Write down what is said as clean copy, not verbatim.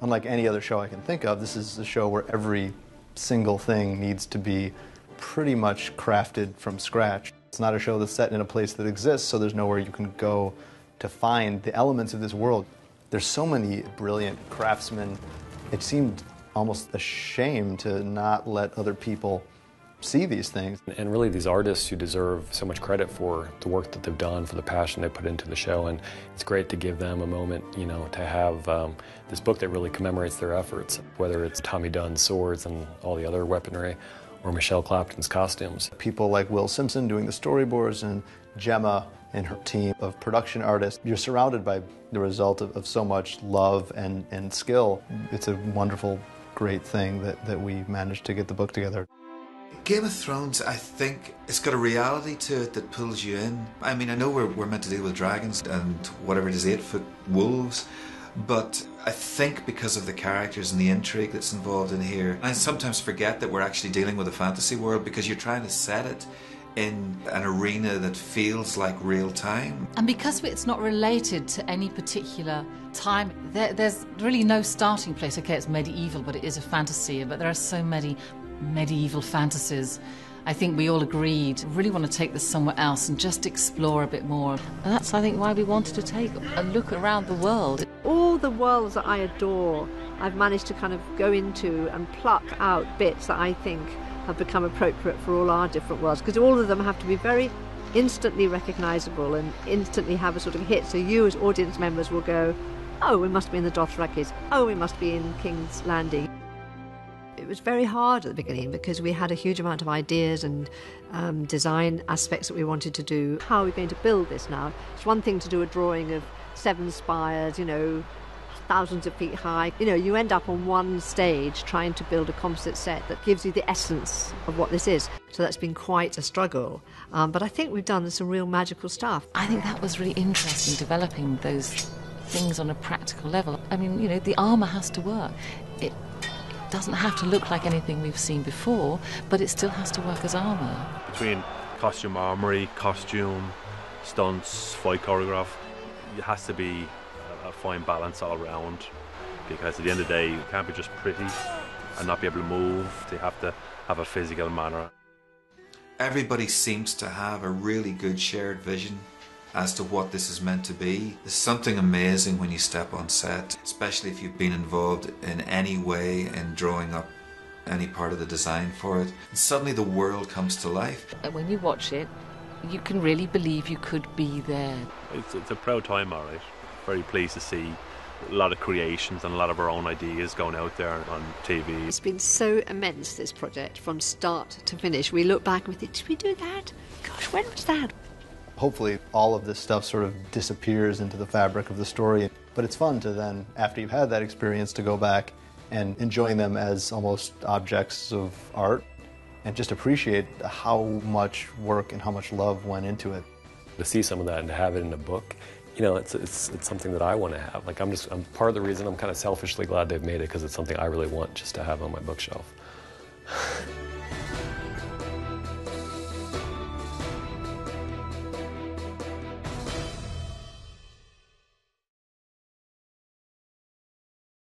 Unlike any other show I can think of, this is a show where every single thing needs to be pretty much crafted from scratch. It's not a show that's set in a place that exists, so there's nowhere you can go to find the elements of this world. There's so many brilliant craftsmen. It seemed almost a shame to not let other people see these things. And really these artists who deserve so much credit for the work that they've done, for the passion they put into the show, and it's great to give them a moment, you know, to have this book that really commemorates their efforts, whether it's Tommy Dunn's swords and all the other weaponry, or Michelle Clapton's costumes. People like Will Simpson doing the storyboards and Gemma and her team of production artists. You're surrounded by the result of so much love and skill. It's a wonderful, great thing that we managed to get the book together. Game of Thrones, I think, it's got a reality to it that pulls you in. I mean, I know we're meant to deal with dragons and whatever it is, 8-foot wolves, but I think because of the characters and the intrigue that's involved in here, I sometimes forget that we're actually dealing with a fantasy world because you're trying to set it in an arena that feels like real time. And because it's not related to any particular time, there's really no starting place. Okay, it's medieval, but it is a fantasy, but there are so many medieval fantasies. I think we all agreed, really want to take this somewhere else and just explore a bit more. And that's, I think, why we wanted to take a look around the world. All the worlds that I adore, I've managed to kind of go into and pluck out bits that I think have become appropriate for all our different worlds, because all of them have to be very instantly recognisable and instantly have a sort of hit, so you as audience members will go, oh, we must be in the Dothrakis, oh, we must be in King's Landing. It was very hard at the beginning because we had a huge amount of ideas and design aspects that we wanted to do. How are we going to build this now? It's one thing to do a drawing of 7 spires, you know, thousands of feet high. You know, you end up on one stage trying to build a composite set that gives you the essence of what this is. So that's been quite a struggle. But I think we've done some real magical stuff. I think that was really interesting, developing those things on a practical level. I mean, you know, the armour has to work. It doesn't have to look like anything we've seen before, but it still has to work as armour. Between costume armoury, costume, stunts, fight choreograph, it has to be a fine balance all round, because at the end of the day, you can't be just pretty and not be able to move. They have to have a physical manner. Everybody seems to have a really good shared vision as to what this is meant to be. There's something amazing when you step on set, especially if you've been involved in any way in drawing up any part of the design for it. And suddenly the world comes to life. When you watch it, you can really believe you could be there. It's a proud time, all right. Very pleased to see a lot of creations and a lot of our own ideas going out there on TV. It's been so immense, this project, from start to finish. We look back and we think, did we do that? Gosh, when was that? Hopefully all of this stuff sort of disappears into the fabric of the story. But it's fun to then, after you've had that experience, to go back and enjoying them as almost objects of art and just appreciate how much work and how much love went into it. To see some of that and to have it in a book, you know, it's something that I want to have. Like, I'm part of the reason I'm kind of selfishly glad they've made it, because it's something I really want just to have on my bookshelf.